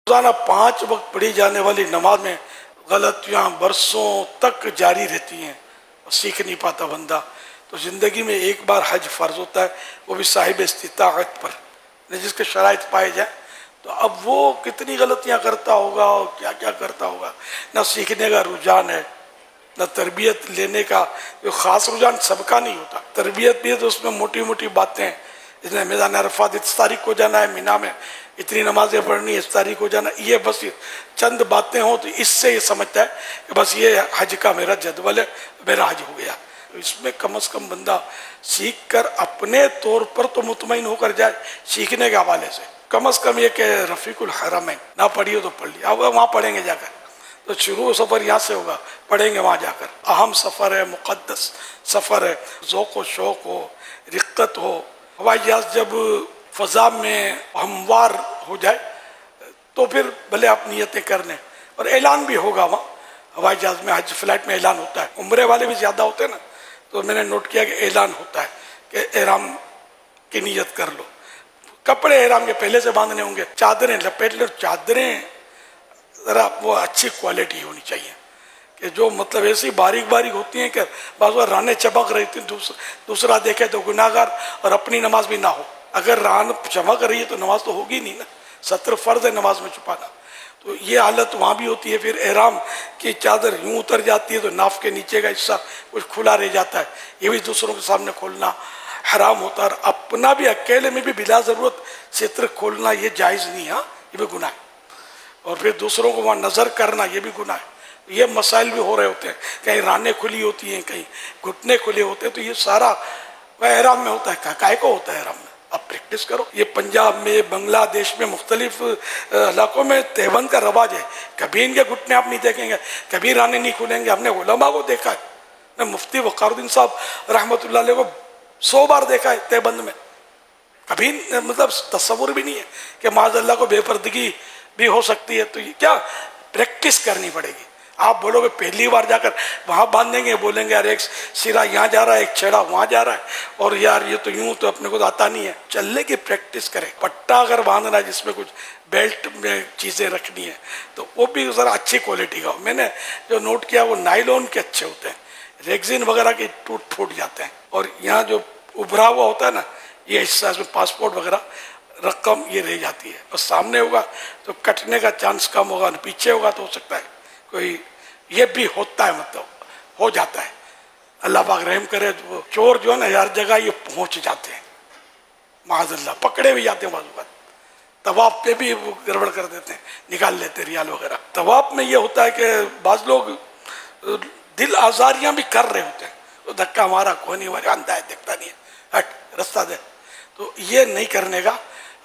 روزانہ 5 وقت پڑھی جانے والی نماز میں غلطیاں برسوں تک جاری رہتی ہیں اور سیکھ نہیں پاتا بندہ. تو زندگی میں ایک بار حج فرض ہوتا ہے، وہ بھی صاحب استطاعت پر، جس کے شرائط پائے جائیں. تو اب وہ کتنی غلطیاں کرتا ہوگا اور کیا کیا کرتا ہوگا. نہ سیکھنے کا رجحان ہے، نہ تربیت لینے کا. جو خاص رجحان سب کا نہیں ہوتا. تربیت بھی ہے تو اس میں موٹی موٹی باتیں، اس نے میدان عرفات اس تاریخ کو جانا ہے، مینا میں اتنی نمازیں پڑھنی ہے، اس تاریخ کو جانا. یہ بس چند باتیں ہوں تو اس سے یہ سمجھتا ہے کہ بس یہ حج کا میرا جدول ہے، میرا حج ہو گیا. اس میں کم از کم بندہ سیکھ کر اپنے طور پر تو مطمئن ہو کر جائے. سیکھنے کے حوالے سے کم از کم یہ کہ رفیق الحرم ہے، نہ پڑھی ہو تو پڑھ لیا، اب وہاں پڑھیں گے جا کر. تو شروع سفر یہاں سے ہوگا، پڑھیں گے وہاں جا کر. اہم سفر ہے، مقدس سفر ہے. ذوق و شوق ہو، رقت ہو. ہوائی جہاز جب فضا میں ہموار ہو جائے تو پھر بھلے آپ نیتیں کر لیں، اور اعلان بھی ہوگا وہاں. ہوائی جہاز میں حج فلائٹ میں اعلان ہوتا ہے. عمرے والے بھی زیادہ ہوتے ہیں نا، تو میں نے نوٹ کیا کہ اعلان ہوتا ہے کہ احرام کی نیت کر لو. کپڑے احرام کے پہلے سے باندھنے ہوں گے، چادریں لپیٹ لو. چادریں ذرا وہ اچھی کوالٹی ہونی چاہیے، کہ جو مطلب ایسی باریک باریک ہوتی ہیں کہ بعض بار رانے چمک رہی تھی، دوسرا دیکھے تو گناہگار، اور اپنی نماز بھی نہ ہو. اگر ران چمک رہی ہے تو نماز تو ہوگی نہیں نا. ستر فرض ہے نماز میں چھپانا. تو یہ حالت وہاں بھی ہوتی ہے. پھر احرام کی چادر یوں اتر جاتی ہے تو ناف کے نیچے کا حصہ کچھ کھلا رہ جاتا ہے، یہ بھی دوسروں کے سامنے کھولنا حرام ہوتا ہے. اور اپنا بھی اکیلے میں بھی بلا ضرورت ستر کھولنا یہ جائز نہیں. ہاں، یہ بھی گناہ ہے. اور پھر دوسروں کو وہاں نظر کرنا یہ بھی گناہ ہے. یہ مسائل بھی ہو رہے ہوتے ہیں، کہیں رانیں کھلی ہوتی ہیں، کہیں گھٹنے کھلے ہوتے ہیں. تو یہ سارا احرام میں ہوتا ہے. کائے کو ہوتا ہے احرام میں؟ آپ پریکٹس کرو. یہ پنجاب میں، بنگلہ دیش میں، مختلف علاقوں میں تہبند کا رواج ہے. کبھی ان کے گھٹنے آپ نہیں دیکھیں گے، کبھی رانے نہیں کھلیں گے. ہم نے علماء کو دیکھا ہے. میں مفتی وقار الدین صاحب رحمۃ اللہ علیہ کو 100 بار دیکھا ہے تہبند میں. کبھی مطلب تصور بھی نہیں ہے کہ معاذ اللہ کو بے پردگی بھی ہو سکتی ہے. تو یہ کیا پریکٹس کرنی پڑے گی. آپ بولو گے پہلی بار جا کر وہاں باندھیں گے، بولیں گے یار ایک سرا یہاں جا رہا ہے، ایک چھیڑا وہاں جا رہا ہے، اور یار یہ تو یوں تو اپنے کو تو آتا نہیں ہے. چلنے کی پریکٹس کریں. پٹا اگر باندھنا ہے جس میں کچھ بیلٹ میں چیزیں رکھنی ہیں تو وہ بھی ذرا اچھی کوالٹی کا ہو. میں نے جو نوٹ کیا وہ نائلون کے اچھے ہوتے ہیں، ریگزین وغیرہ کے ٹوٹ پھوٹ جاتے ہیں. اور یہاں جو ابھرا ہوا ہوتا ہے نا، یہ حصہ اس میں پاسپورٹ وغیرہ رقم یہ رہ جاتی ہے. اور سامنے ہوگا تو کٹنے کا چانس کم ہوگا، پیچھے ہوگا تو ہو سکتا ہے کوئی. یہ بھی ہوتا ہے، مطلب ہو جاتا ہے. اللہ پاک رحم کرے. تو وہ چور جو ہے نا ہر جگہ یہ پہنچ جاتے ہیں، معاذ اللہ پکڑے بھی جاتے ہیں. بعض اوقات طواف پہ بھی وہ گڑبڑ کر دیتے ہیں، نکال لیتے ہیں ریال وغیرہ. طواف میں یہ ہوتا ہے کہ بعض لوگ دل آزاریاں بھی کر رہے ہوتے ہیں. تو دھکا مارا کوئی نہیں مارا، اندھا ہے دیکھتا نہیں ہے، ہٹ رستہ دے. تو یہ نہیں کرنے کا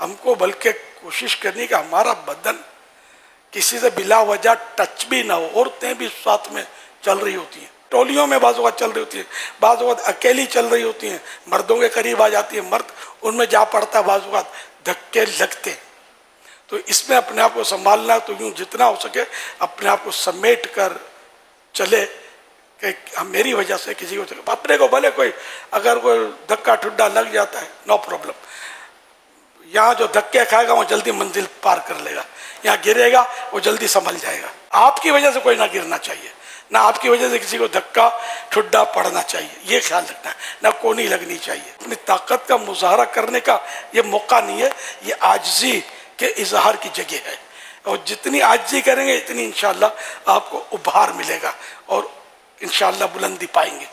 ہم کو، بلکہ کوشش کرنی کہ ہمارا بدن کسی سے بلا وجہ ٹچ بھی نہ ہو. عورتیں بھی ساتھ میں چل رہی ہوتی ہیں، ٹولیوں میں بعض اوقات چل رہی ہوتی ہیں، بعض اوقات اکیلی چل رہی ہوتی ہیں، مردوں کے قریب آ جاتی ہیں، مرد ان میں جا پڑتا ہے، بعض اوقات دھکے لگتے. تو اس میں اپنے آپ کو سنبھالنا. تو یوں جتنا ہو سکے اپنے آپ کو سمیٹ کر چلے کہ میری وجہ سے کسی کو، اپنے کو بھلے کوئی اگر کوئی دھکا ٹھڈا لگ جاتا ہے نو پرابلم. یہاں جو دھکے کھائے گا وہ جلدی منزل پار کر لے گا، یہاں گرے گا وہ جلدی سنبھل جائے گا. آپ کی وجہ سے کوئی نہ گرنا چاہیے، نہ آپ کی وجہ سے کسی کو دھکا ٹھڈا پڑنا چاہیے. یہ خیال رکھنا ہے. نہ کونی لگنی چاہیے. اپنی طاقت کا مظاہرہ کرنے کا یہ موقع نہیں ہے، یہ عاجزی کے اظہار کی جگہ ہے. اور جتنی عاجزی کریں گے اتنی انشاءاللہ آپ کو ابھار ملے گا اور انشاءاللہ بلندی پائیں گے.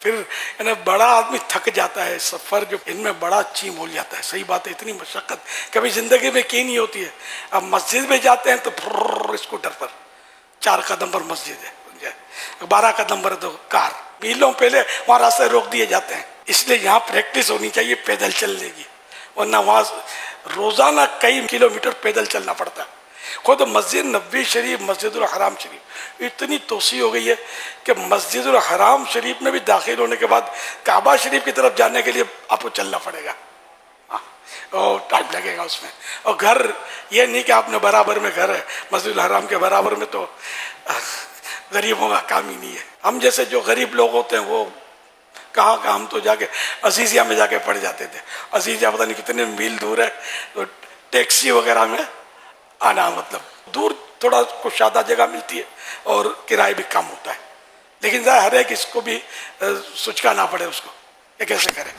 پھر یعنی بڑا آدمی تھک جاتا ہے. سفر جو ان میں بڑا چیم ہو جاتا ہے. صحیح بات ہے، اتنی مشقت کبھی زندگی میں کی نہیں ہوتی ہے. اب مسجد میں جاتے ہیں تو پھر اسکوٹر پر 4 قدم پر مسجد ہے، 12 قدم پر تو کار. میلوں پہلے وہاں راستے روک دیے جاتے ہیں. اس لیے یہاں پریکٹس ہونی چاہیے پیدل چلنے کی، ورنہ وہاں روزانہ کئی کلومیٹر پیدل چلنا پڑتا ہے. خود مسجد نبوی شریف، مسجد الحرام شریف اتنی توسیع ہو گئی ہے کہ مسجد الحرام شریف میں بھی داخل ہونے کے بعد کعبہ شریف کی طرف جانے کے لیے آپ کو چلنا پڑے گا، اور ٹائم لگے گا اس میں. اور گھر یہ نہیں کہ آپ نے برابر میں گھر ہے مسجد الحرام کے برابر میں، تو غریبوں کا کام ہی نہیں ہے. ہم جیسے جو غریب لوگ ہوتے ہیں وہ کہاں کا، ہم تو جا کے عزیزیہ میں جا کے پڑھ جاتے تھے. عزیزیہ پتہ نہیں کتنے میل دور ہے، تو ٹیکسی وغیرہ میں آنا، مطلب دور تھوڑا کشادہ جگہ ملتی ہے اور کرایہ بھی کم ہوتا ہے، لیکن ظاہر ہے کہ اس کو بھی سچکانا پڑے، اس کو یہ کیسے کرے.